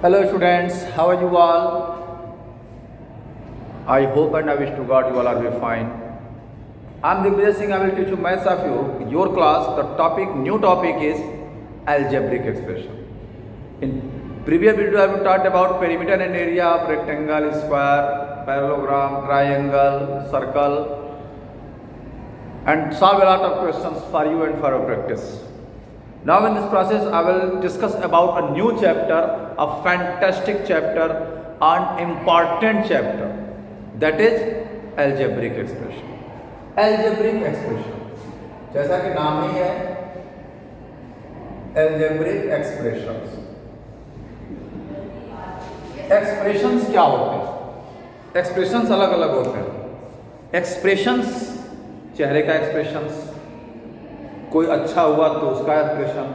Hello students, how are you all? I hope and I wish to God you all are very fine. I am Digvijay Singh. I will teach you maths of your class. The new topic is algebraic expression. In previous video I have taught about perimeter and area of rectangle, square, parallelogram, triangle, circle, and solve a lot of questions for you and for your practice. Now in this process I will discuss about a new chapter, a fantastic chapter, an important chapter, that is algebraic expression. Algebraic expression, जैसा कि नाम ही है algebraic expressions. Expressions क्या होते हैं? Expressions अलग अलग होते हैं. Expressions चेहरे का expressions, कोई अच्छा हुआ तो उसका एक्सप्रेशन,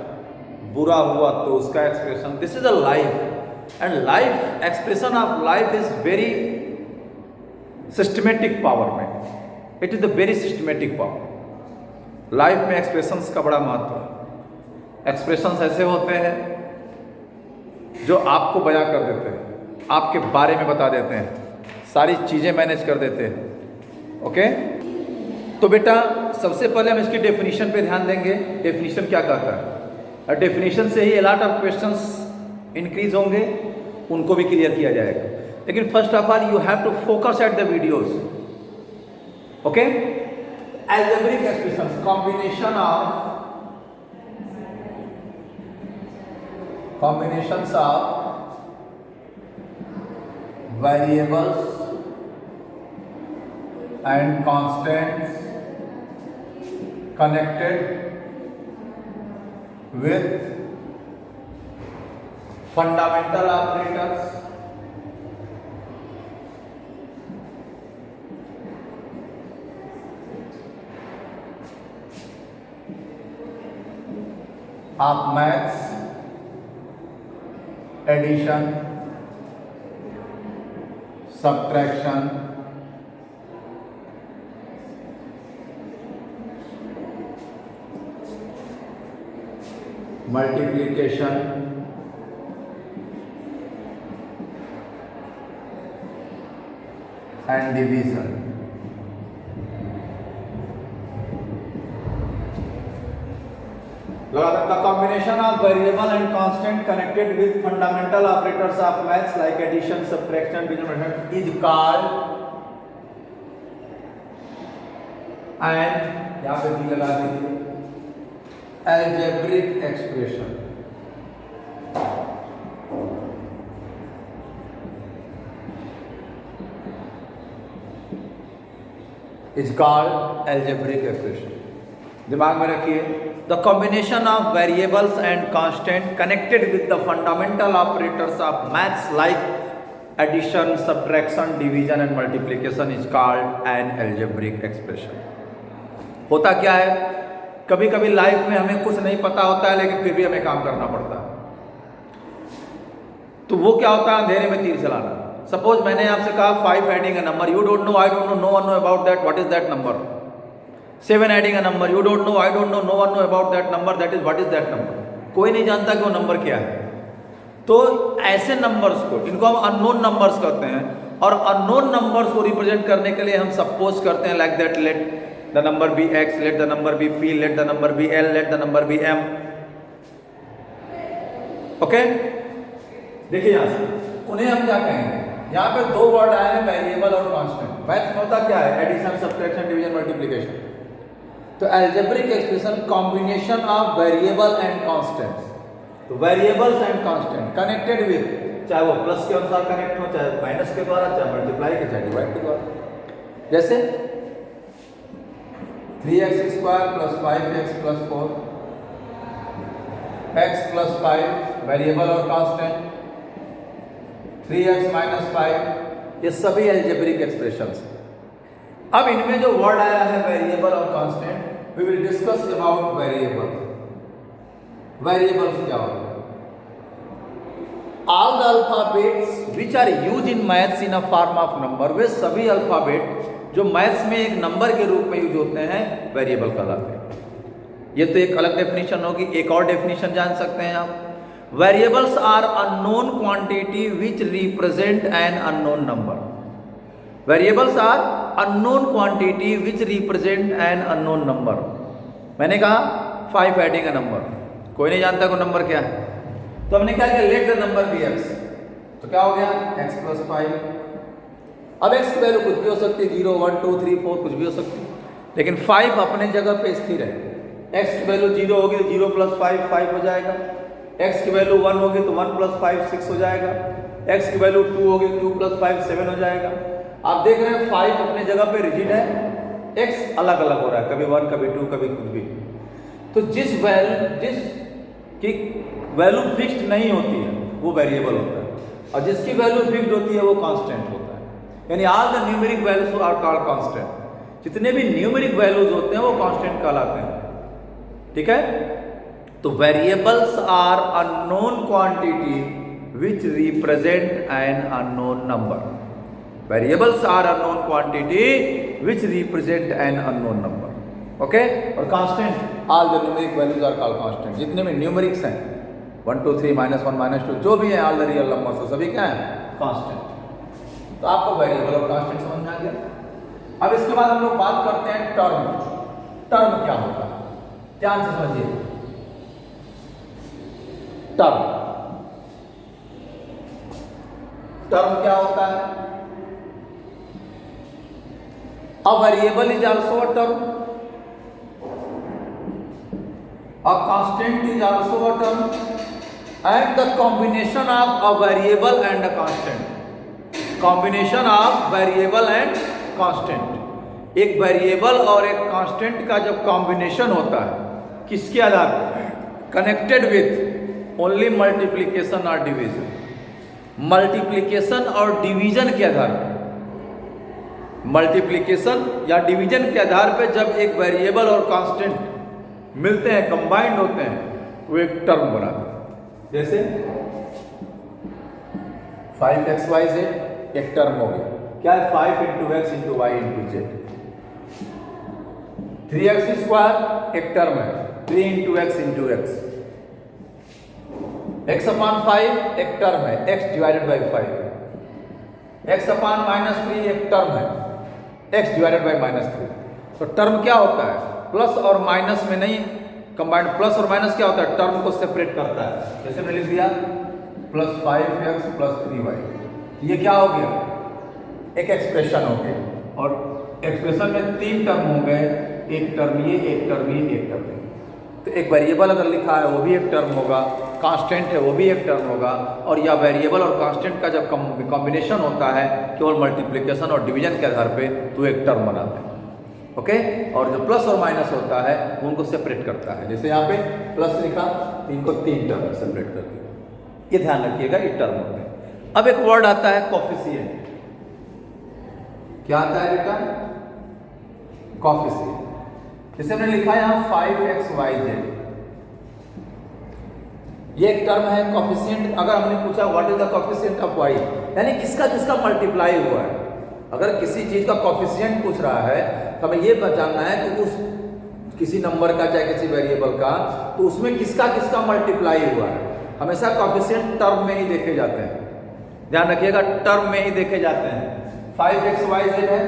बुरा हुआ तो उसका expression. This is a life and life expression of life is very systematic power में. It is the very systematic power. Life में एक्सप्रेशंस का बड़ा महत्व है. एक्सप्रेशंस ऐसे होते हैं जो आपको बयां कर देते हैं, आपके बारे में बता देते हैं, सारी चीज़ें मैनेज कर देते हैं. ओके तो बेटा सबसे पहले हम इसकी डेफिनेशन पे ध्यान देंगे. डेफिनेशन क्या कहता है, और डेफिनेशन से ही लॉट ऑफ क्वेश्चंस इंक्रीज होंगे, उनको भी क्लियर किया जाएगा. लेकिन first of all you have to focus at the videos. Okay algebraic expressions, combinations of variables and constants connected with fundamental operators of maths, addition, subtraction, multiplication, and division. The combination of variable and constant connected with fundamental operators of maths like addition, subtraction, division is called, and यहाँ पे भी लगा दीजिए, algebraic expression. It's called algebraic expression. दिमाग में रखिए, the combination of variables and constant connected with the fundamental operators of maths like addition, subtraction, division and multiplication is called an algebraic expression. होता क्या है, कभी कभी लाइफ में हमें कुछ नहीं पता होता है लेकिन फिर भी हमें काम करना पड़ता है. तो वो क्या होता है, अंधेरे में तीर चलाना. सपोज मैंने आपसे कहा 5 adding a number, you don't know, I don't know, no one know about that, what is that number. 7 adding a number, you don't know, I don't know, no one know about that number, that is what is that number. कोई नहीं जानता कि वो number क्या है. तो ऐसे numbers को, इनको हम अननोन नंबर्स कहते हैं, और अननोन नंबर्स को रिप्रेजेंट करने के लिए हम सपोज करते हैं like that, let the number be x, let the number be p, let the number be l, let the number be m. Okay देखिए यहाँ से उन्हें हम क्या कहेंगे, यहाँ पे दो वर्ड आए हैं, वेरिएबल और कांस्टेंट. मैथ्स में होता क्या है, एडिशन, सब्ट्रैक्शन, डिवीजन, मल्टीप्लिकेशन. तो algebraic expression combination of variable and constants. तो variables and constant connected with, चाहे वो प्लस के अनुसार कनेक्ट हो, चाहे माइनस के द्वारा, चाहे मल्टीप्लाई के, चाहे डिवाइड के द्वारा. जैसे 3x square plus 5x plus 4, x plus 5 variable और कांस्टेंट, 3x माइनस 5, ये सभी अलजेब्रिक एक्सप्रेशंस. अब इनमें जो वर्ड आया है वेरिएबल और constant, we will discuss about variable. Variables क्या होते हैं? All the alphabets which are use in maths in a form of number, वे सभी अल्फाबेट जो मैथ्स में एक नंबर के रूप में यूज होते हैं वेरिएबल कहलाते हैं. ये तो एक अलग डेफिनेशन होगी. एक और डेफिनेशन जान सकते हैं आप, variables are unknown quantity which represent an unknown number. Variables are unknown quantity which represent an unknown number. मैंने कहा 5 एडिंग अ नंबर, कोई नहीं जानता कोई नंबर क्या है, तो हमने क्या किया, let the number be x, तो क्या हो गया x + 5। अब x की वैल्यू कुछ भी हो सकती है, 0 1 2 3 4 कुछ भी हो सकती है, लेकिन 5 अपने जगह पे स्थिर है। x की वैल्यू 0 होगी तो 0 + 5 5 हो जाएगा, x की वैल्यू 1 होगी तो 1 + 5 6 हो जाएगा, x की वैल्यू 2 होगी 2 + 5 7 हो जाएगा। आप देख रहे हैं 5 अपने जगह पे रिजिड है, x अलग अलग हो रहा है, कभी 1 कभी 2 कभी कुछ भी। तो जिस की वैल्यू फिक्स्ड नहीं होती है वो वेरिएबल होता है, और जिसकी वैल्यू फिक्स्ड होती है वो कांस्टेंट होता है। यानी all the numeric values are called constant. जितने भी न्यूमेरिक वैल्यूज होते हैं वो कांस्टेंट कहलाते हैं। ठीक है, तो variables are unknown quantity which represent an unknown number. Variables are unknown quantity which represent an unknown number. Okay, और constant all the numeric values are called constant. जितने भी न्यूमेरिक्स हैं 1 2 3 -1 -2 जो भी है ऑल द रियल नंबर्स तो सभी क्या है, कांस्टेंट। तो आपको वेरिएबल और कांस्टेंट समझ में आ गया। अब इसके बाद हम लोग बात करते हैं टर्म। टर्म क्या होता है, ध्यान से समझिए। टर्म क्या होता है? A variable is also a term. A constant is also a term, and the combination of a variable and a constant. Combination of variable and constant. एक वेरिएबल और एक कांस्टेंट का जब कॉम्बिनेशन होता है, किसके आधार पर? कनेक्टेड विथ ओनली मल्टीप्लीकेशन और डिवीजन। मल्टीप्लीकेशन और डिवीजन के आधार पर, मल्टीप्लीकेशन या डिवीजन के आधार पर जब एक वेरिएबल और कांस्टेंट मिलते हैं, कंबाइंड होते हैं, वो एक टर्म बनाते हैं। जैसे 5xyz एक टर्म हो गया, क्या है? 5 × x × y × z। 3x² एक टर्म है, 3 × x × x। x/5 एक टर्म है, x/5। x/-3 एक टर्म है, x/-3। तो टर्म क्या होता है? प्लस और माइनस में नहीं कंबाइंड। प्लस और माइनस क्या होता है? टर्म को सेपरेट करता है। जैसे मैंने लिख दिया +5x + 3y, ये क्या हो गया? एक एक्सप्रेशन हो गया, और एक्सप्रेशन में 3 टर्म हो गए, एक टर्म ये, एक टर्म ये, एक टर्म ये। तो एक वेरिएबल अगर लिखा है वो भी एक टर्म होगा, कांस्टेंट है वो भी एक टर्म होगा, और या वेरिएबल और कांस्टेंट का जब कॉम्बिनेशन होता है केवल मल्टीप्लिकेशन और डिवीजन के आधार पे, तो एक टर्म बनाते हैं। ओके, और जो प्लस और माइनस होता है वो उनको सेपरेट करता है। जैसे यहाँ पे प्लस लिखा तो इनको 3 टर्म में सेपरेट कर दिया, ये ध्यान रखिएगा, ये टर्म होते हैं। अब एक वर्ड आता है कोफिशिएंट। क्या आता है बेटा? कोफिशिएंट। जैसे हमने लिखा है यहाँ 5xyz, ये एक टर्म है कोफिशिएंट। अगर हमने पूछा what is the coefficient of y, यानी किसका किसका मल्टीप्लाई हुआ है। अगर किसी चीज का कोफिशिएंट पूछ रहा है तो हमें ये जानना है कि उस किसी नंबर का चाहे किसी वेरिएबल का, तो उसमें किसका किसका मल्टीप्लाई हुआ है। हमेशा कोफिशिएंट टर्म में ही देखे जाते हैं, ध्यान रखिएगा, टर्म में ही देखे जाते हैं। 5xyz है,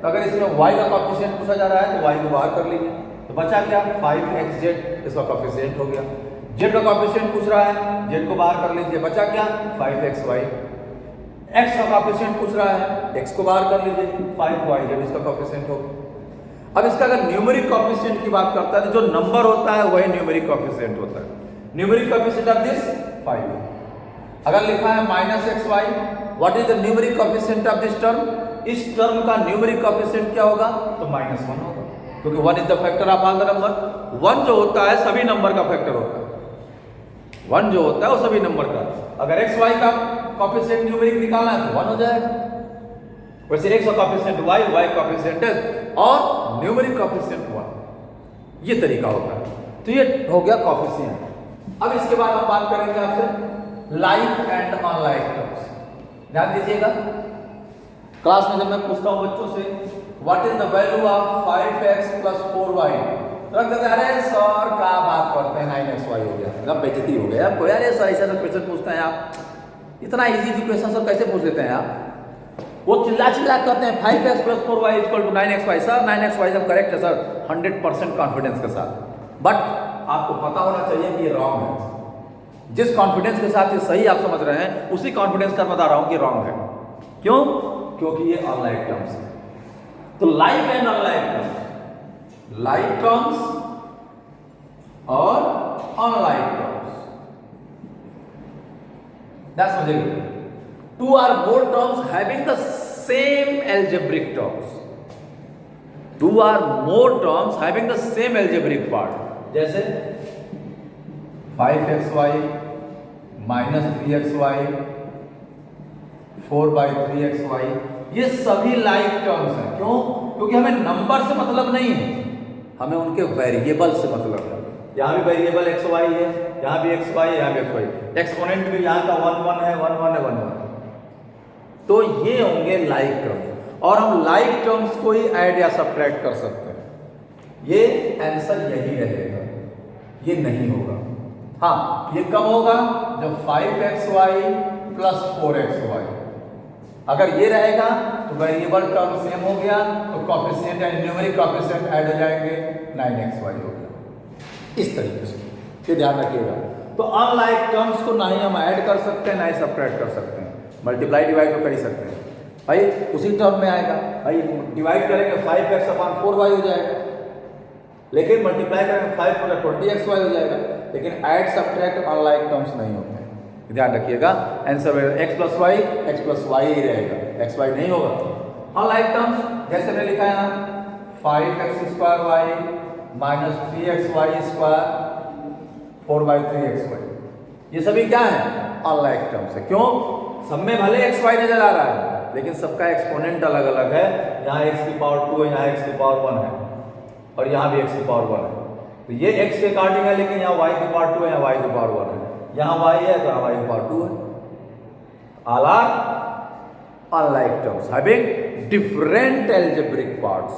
तो अगर इसमें y का कोफिशिएंट पूछा जा रहा है तो y को बाहर कर लीजिए, तो बचा क्या? 5xz, इसका कोफिशिएंट हो गया। z का कोफिशिएंट पूछ रहा है, z को बाहर कर लीजिए, बचा क्या? 5xy। x का कोफिशिएंट पूछ रहा है, x को बाहर कर लीजिए, 5yz इसका कोफिशिएंट होगा। अब इसका अगर न्यूमेरिक कोफिशिएंट की बात करता है तो जो नंबर होता है वही न्यूमेरिक कोफिशिएंट होता है। Numeric coefficient of this 5। अगर लिखा है -xy, what is the numeric coefficient of this term? इस टर्म का न्यूमेरिक कोफिशिएंट क्या होगा? तो -1 होगा, क्योंकि 1 is the factor of all the number. 1 जो होता है सभी नंबर का फैक्टर होता है। 1 जो होता है वो सभी नंबर का। अगर xy का कोफिशिएंट न्यूमेरिक निकालना है तो 1 हो जाएगा। वैसे x का कोफिशिएंट y, y का कोफिशिएंट s और न्यूमेरिक कोफिशिएंट 1, ये तरीका होता है। तो ये हो गया कोफिशिएंट। अब इसके बाद हम बात करेंगे आपसे लाइक एंड अनलाइक टर्म्स। ध्यान दीजिएगा, क्लास में जब मैं पूछता हूं बच्चों से what is the value of 5x + 4y, रख देते, अरे सर क्या बात करते हैं, 9xy हो गया, मतलब बेइज्जती हो गया आपको यार, ये सर ऐसा क्वेश्चन पूछते हैं आप, इतना इजी क्वेश्चन सर कैसे पूछ लेते हैं आप। वो चिल्ला चिल्ला करते हैं 5x + 4y = 9xy, sir 9xy जब करेक्ट है सर 100% कॉन्फिडेंस के साथ, बट आपको पता होना चाहिए कि ये रॉन्ग है। जिस कॉन्फिडेंस के साथ ये सही आप समझ रहे हैं, उसी कॉन्फिडेंस का बता रहा हूं कि रॉन्ग है। क्यों? क्योंकि ये अनलाइक टर्म्स है। तो like and unlike terms, like terms और अनलाइक टर्म्स, दैट्स समझिए। Two or more terms having the same algebraic terms. Two or more terms having the same algebraic part. जैसे 5xy minus 3xy 4/3xy, ये सभी like terms हैं। क्यों? क्योंकि हमें number से मतलब नहीं है, हमें उनके वेरिएबल से मतलब है। यहाँ भी वेरिएबल xy है, यहाँ भी xy है, यहाँ भी xy, एक्सपोनेंट भी यहाँ का 1 1 है, 1 1 है, 1 1। तो ये होंगे लाइक टर्म्स, और हम लाइक टर्म्स को ही ऐड या सब्ट्रैक्ट कर सकते हैं। ये आंसर यही रहेगा, ये नहीं होगा। हाँ, ये कब होगा? जब 5xy + 4xy, अगर ये रहेगा तो वेरिएबल टर्म सेम हो गया, तो coefficient and numeric coefficient add हो जाएंगे, 9xy हो गया। इस तरीके से ये ध्यान रखिएगा। तो अनलाइक टर्म्स को ना ही हम ऐड कर सकते हैं, ना ही सब्ट्रैक्ट कर सकते हैं। मल्टीप्लाई डिवाइड तो कर ही सकते हैं भाई, उसी टर्म में आएगा भाई। डिवाइड करेंगे 5x/4y हो जाएगा, लेकिन मल्टीप्लाई करेंगे 5 + 20xy हो जाएगा। लेकिन ऐड सब्ट्रैक्ट अनलाइक टर्म्स नहीं होते हैं, ध्यान रखिएगा। आंसर x + y ही रहेगा, xy नहीं होगा। अनलाइक टर्म्स जैसे मैंने लिखा है 5x² y - 3xy² 4/3xy, ये सभी क्या है? अनलाइक टर्म्स है। क्यों? सब में भले xy नजर आ रहा है, लेकिन सबका एक्सपोनेंट अलग अलग है। यहाँ x⁻2 है, यहाँ x⁻1 है, और यहाँ भी x⁻1 है। तो ये x के अकॉर्डिंग है, लेकिन यहाँ y⁻2 है, यहाँ y⁻1 है, यहाँ y है तो यहाँ y⁻2 है। All are unlike terms having different algebraic parts.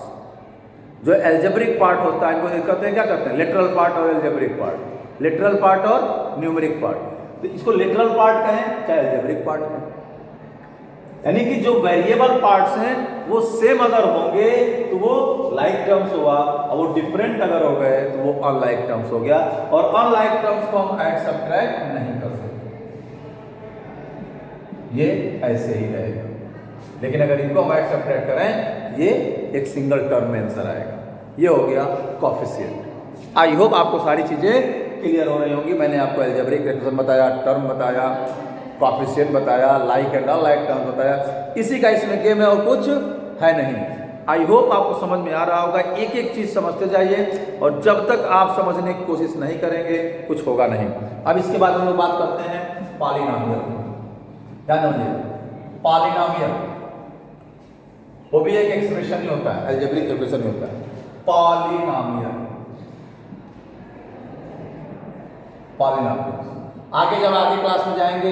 जो एल्जेब्रिक पार्ट होता है इनको कहते हैं, क्या कहते हैं? लिटरल पार्ट और एल्जेब्रिक पार्ट, लिटरल पार्ट और न्यूमेरिक पार्ट। तो इसको लिटरल पार्ट कहें चाहे एल्जेब्रिक पार्ट कहें, यानी कि जो वेरिएबल पार्ट्स हैं वो सेम अगर होंगे तो वो लाइक टर्म्स हुआ, और वो डिफरेंट अगर हो गए तो वो अनलाइक टर्म्स हो गया। और अनलाइक टर्म्स को हम ऐड सब्ट्रैक्ट नहीं कर सकते, ये ऐसे ही रहेगा। लेकिन अगर इनको हम ऐड सब्ट्रैक्ट करें, ये एक सिंगल टर्म में आंसर आएगा। ये हो गया कोएफिशिएंट। आई होप आपको सारी चीजें क्लियर हो रही होंगी। मैंने आपको एल्जेब्रिक एक्सप्रेशन बताया, टर्म बताया, कोएफिशिएंट बताया, लाइक एंड अनलाइक टर्म बताया। इसी का इसमें गेम है और कुछ है नहीं। आई होप आपको समझ में आ रहा होगा। एक एक चीज समझते जाइए, और जब तक आप समझने की कोशिश नहीं करेंगे कुछ होगा नहीं। अब इसके बाद हम लोग बात करते हैं पॉलिनोमियल। ध्यान दीजिए, पॉलिनोमियल वो भी एक एक्सप्रेशन ही होता है, एल्जेब्रिक एक्सप्रेशन ही होता है। पॉलिनोमियल, पॉलिनोमियल आगे जब आगे क्लास में जाएंगे,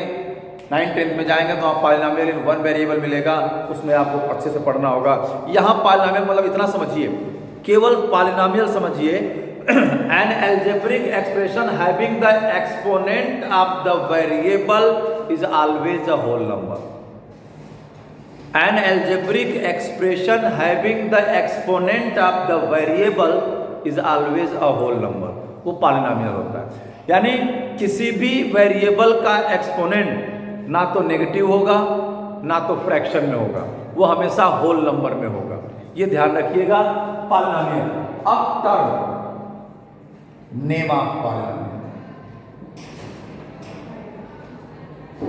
9th 10th में जाएंगे, तो आप पॉलिनोमियल इन वन वेरिएबल मिलेगा, उसमें आपको अच्छे से पढ़ना होगा। यहाँ पॉलिनोमियल मतलब इतना समझिए, केवल पॉलिनोमियल समझिए, an algebraic expression having the exponent of the variable is always a whole number. An algebraic expression having the exponent of the variable is always a whole number, वो पॉलिनोमियल होता है। यानी किसी भी वेरिएबल का exponent ना तो negative होगा ना तो फ्रैक्शन में होगा, वो हमेशा होल नंबर में होगा। ये ध्यान रखिएगा। पॉलिनोमियल। अब term, name of polynomial,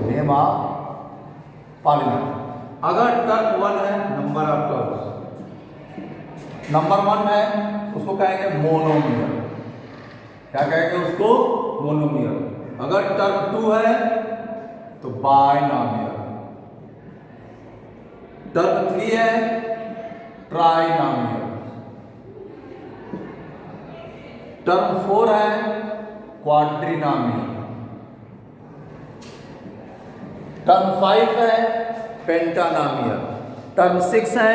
name of polynomial. अगर टर्म 1 है, नंबर ऑफ टर्म्स, नंबर 1 है, उसको कहेंगे मोनोमियल। क्या कहेंगे उसको? मोनोमियल। अगर टर्म 2 है तो बाइनोमियल। टर्म 3 है, ट्राइनोमियल। टर्म 4 है, क्वाड्रिनोमियल। टर्म 5 है, पेंटानोमियल। टर्म 6 है,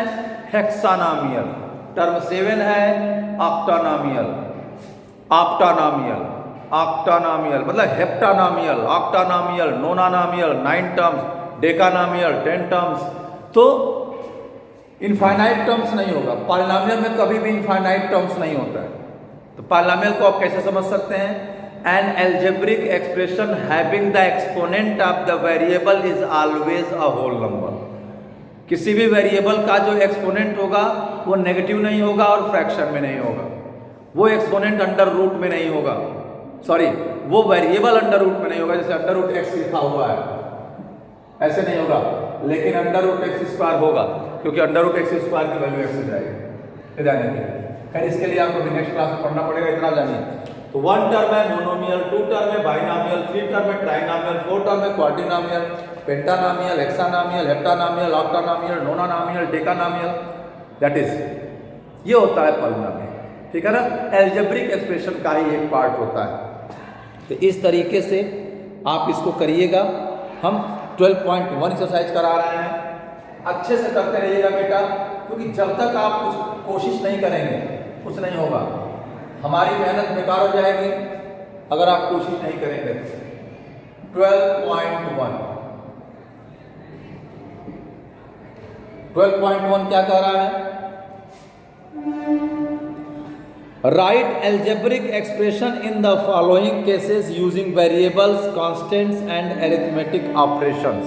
हेक्सानोमियल। टर्म 7 है, ऑक्टानोमियल। ऑक्टानॉमियल, ऑक्टानॉमियल मतलब हेप्टानॉमियल, ऑक्टानॉमियल, नोनानॉमियल 9 टर्म्स, डेकानॉमियल 10 टर्म्स। तो इनफाइनाइट टर्म्स नहीं होगा, पॉलिनॉमियल में कभी भी इनफाइनाइट टर्म्स नहीं होता है। तो पॉलिनॉमियल को आप कैसे समझ सकते हैं? An algebraic expression having the exponent of the variable is always a whole number. किसी भी वेरिएबल का जो एक्सपोनेंट होगा वो नेगेटिव नहीं होगा और फ्रैक्शन में नहीं होगा, वो एक्सपोनेंट अंडर रूट में नहीं होगा, सॉरी वो वेरिएबल अंडर रूट में नहीं होगा। जैसे अंडर रूट एक्स लिखा हुआ है ऐसे नहीं होगा, लेकिन अंडर रूट एक्स स्क्वायर होगा, क्योंकि अंडर रूट एक्स स्क्वायर की वैल्यू एक्स हो जाएगी। जानेंगे, खैर इसके लिए आपको नेक्स्ट क्लास में पढ़ना पड़ेगा, इतना जानिए। तो 1 टर्म है मोनोमियल, 2 टर्म है बाइनॉमियल, 3 टर्म है ट्राइनॉमियल, 4 टर्म है क्वाड्रिनॉमियल, पेंटानॉमियल, हेक्सानॉमियल, हेप्टानॉमियल, ऑक्टानॉमियल, नोनानॉमियल, डेकानॉमियल, दैट इज ये होता है पॉलिनॉमियल, ठीक है ना। एल्जेब्रिक एक्सप्रेशन का ही एक पार्ट होता है। तो इस तरीके से आप इसको करिएगा। हम 12.1 एक्सरसाइज करा रहे हैं, अच्छे से करते रहिएगा बेटा, क्योंकि जब तक आप कुछ कोशिश नहीं करेंगे कुछ नहीं होगा। हमारी मेहनत बेकार हो जाएगी अगर आप कोशिश नहीं करेंगे। 12.1 क्या कह रहा है? Right algebraic expression in the following cases using variables, constants and arithmetic operations.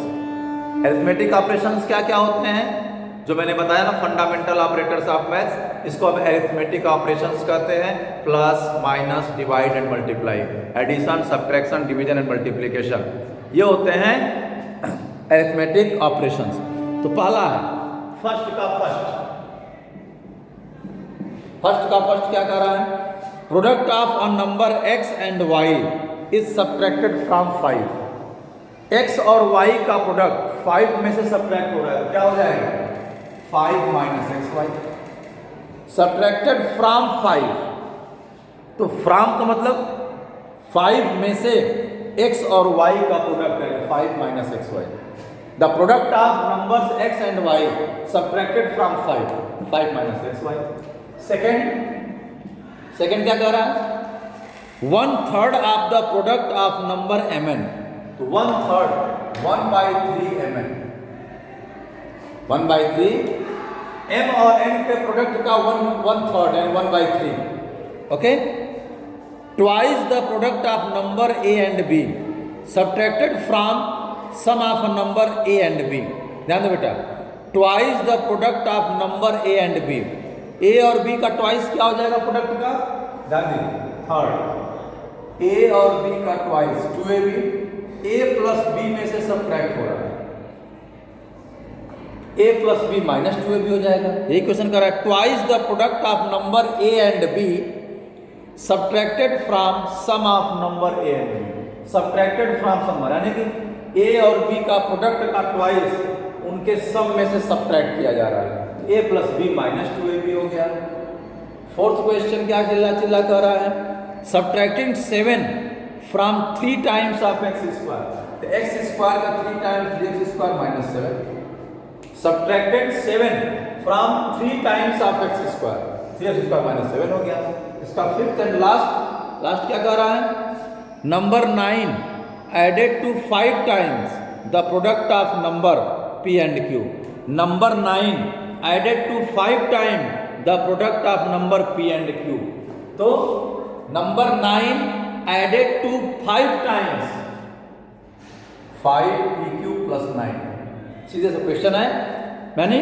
Arithmetic operations क्या क्या होते हैं? जो मैंने बताया ना, फंडामेंटल ऑपरेटर्स ऑफ मैथ्स, इसको हम अरिथमेटिक ऑपरेशंस कहते हैं। Plus, minus, divide and multiply, addition, subtraction, division and multiplication, ये होते हैं अरिथमेटिक ऑपरेशंस। तो पहला है फर्स्ट का फर्स्ट क्या कर रहा है? Product of a number x and y is subtracted from 5। x और y का प्रोडक्ट 5 में से सब्ट्रैक्ट हो रहा है, तो क्या हो जाएगा? 5 minus x y, subtracted from 5। तो फ्रॉम का मतलब 5 में से x और y का प्रोडक्ट है, 5 minus x y. The product of numbers x and y subtracted from 5 minus x y. Second क्या कह रहा है? 1/3 of the product of number mn। तो 1/3 1/3 mn, 1/3 m और n के प्रोडक्ट का 1/3 यानी 1/3। Okay. Twice the product of number a and b subtracted from sum of number a and b। ध्यान दो बेटा, twice the product of number a and b, a और b का twice क्या हो जाएगा प्रोडक्ट का? ध्यान दीजिए, थर्ड। a और b का twice 2ab, a plus b में से सब्ट्रैक्ट हो रहा है, a plus b minus 2ab हो जाएगा। यही क्वेश्चन कर रहा है, twice the product of number a and b subtracted from sum of number a and b। Subtracted from sum यानी कि a और b का प्रोडक्ट का ट्वाइस उनके सम में से सब्ट्रैक्ट किया जा रहा है, a plus b minus 2ab हो गया। फोर्थ क्वेश्चन क्या चिल्ला कर रहा है? Subtracting 7 from 3 times of x square. तो एक्स स्क्वायर का 3 times 3x square minus 7। Subtracted 7 from 3 times of x square, 3x square minus 7 हो गया। इसका फिफ्थ एंड लास्ट क्या कह रहा है? Number 9 added to 5 times the product of number p and q। Number 9 added to 5 time the product of number p and q। तो number 9 added to 5 times 5pq plus 9। सीधे से question है, मैंने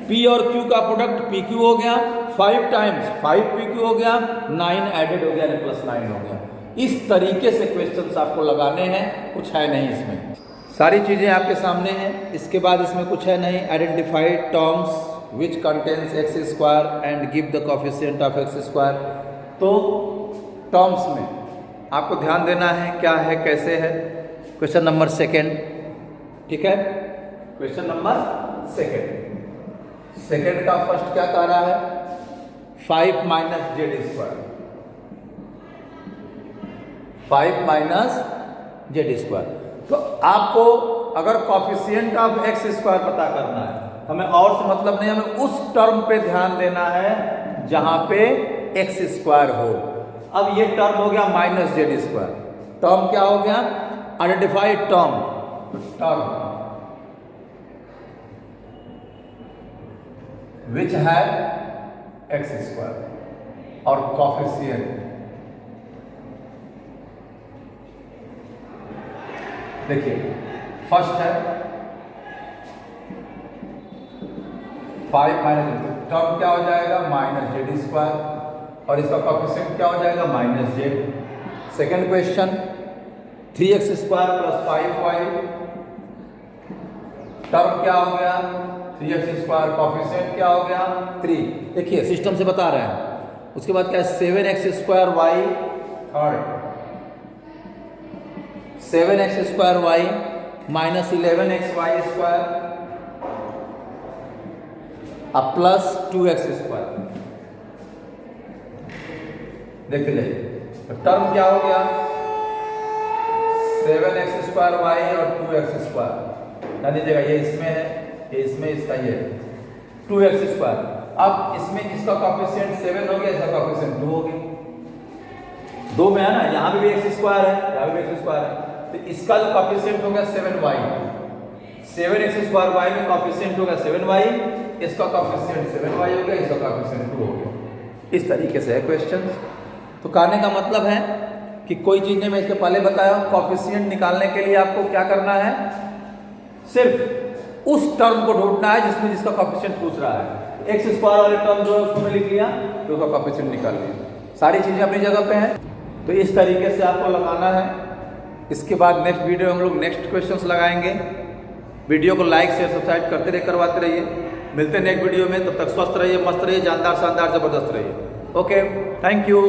p और q का product pq हो गया, 5 times 5pq हो गया, 9 एडेड हो गया, प्लस 9 हो गया। इस तरीके से क्वेश्चंस आपको लगाने हैं, कुछ है नहीं इसमें, सारी चीज़ें आपके सामने हैं। इसके बाद इसमें कुछ है नहीं। Identify terms which contains x square and give the coefficient of x square. तो टर्म्स में आपको ध्यान देना है क्या है कैसे है। क्वेश्चन नंबर 2, ठीक है, क्वेश्चन नंबर 2 का फर्स्ट क्या कह रहा है? 5 minus Z square, 5 minus Z square. तो आपको अगर कोफिशिएंट ऑफ एक्स स्क्वायर पता करना है, हमें और से मतलब नहीं, हमें उस टर्म पे ध्यान देना है जहां पे एक्स स्क्वायर हो। अब ये टर्म हो गया माइनस जेड स्क्वायर। टर्म क्या हो गया? Identified term. टर्म विच है एक्स स्क्वायर और कॉफिशिएंट। देखिए फर्स्ट है 5 माइनस, टर्म क्या हो जाएगा? माइनस जेड स्क्वायर और इसका कॉफिशिएंट क्या हो जाएगा? Minus Z. Second question 3x square plus 5y, term क्या हो गया? 3x स्क्वायर, कॉफिशिएंट क्या हो गया? 3। देखिए सिस्टम से बता रहे हैं। उसके बाद क्या है? 7x square y, third 7x square y minus 11xy square अब प्लस 2x स्क्वायर। देख लीजिए तो टर्म क्या हो गया? 7x स्क्वायर y और 2x स्क्वायर। ध्यान दीजिएगा ये इसमें है, ये इसमें, इसका ये 2x स्क्वायर। अब इसमें इसका कॉफिशिएंट 7 हो गया, इसका कॉफिशिएंट 2 हो गया। 2 में है ना, यहाँ पे भी x स्क्वायर है, यहाँ पे भी x स्क्वायर है, तो इसका जो कॉफिशिएंट हो गया 7y। 7x स्क्वायर y में कॉफिशिएंट हो गया 7y, इसका कॉफिशिएंट 7y हो गया, इसका कॉफिशिएंट 2 हो गया। इस तरीके से है क्वेश्चन। तो कहने का मतलब है कि कोई चीज नहीं, मैं इसके पहले बताया, कॉफिशिएंट निकालने के लिए आपको क्या करना है? सिर्फ उस टर्म को ढूंढना है जिसमें जिसका कॉफिशिएंट पूछ रहा है। एक्स स्क्वायर वाले टर्म जो है उसको मैं लिख लिया, तो उसका कॉफिशिएंट निकाल लिया। सारी चीजें अपनी जगह पे हैं। तो इस तरीके से आपको लगाना है। इसके बाद नेक्स्ट वीडियो हम लोग नेक्स्ट क्वेश्चंस लगाएंगे। वीडियो को लाइक शेयर सब्सक्राइब करते रहिए, करवाते रहिए। मिलते हैं नेक्स्ट वीडियो में, तब तक स्वस्थ रहिए, मस्त रहिए, जानदार शानदार जबरदस्त रहिए। Okay, thank you.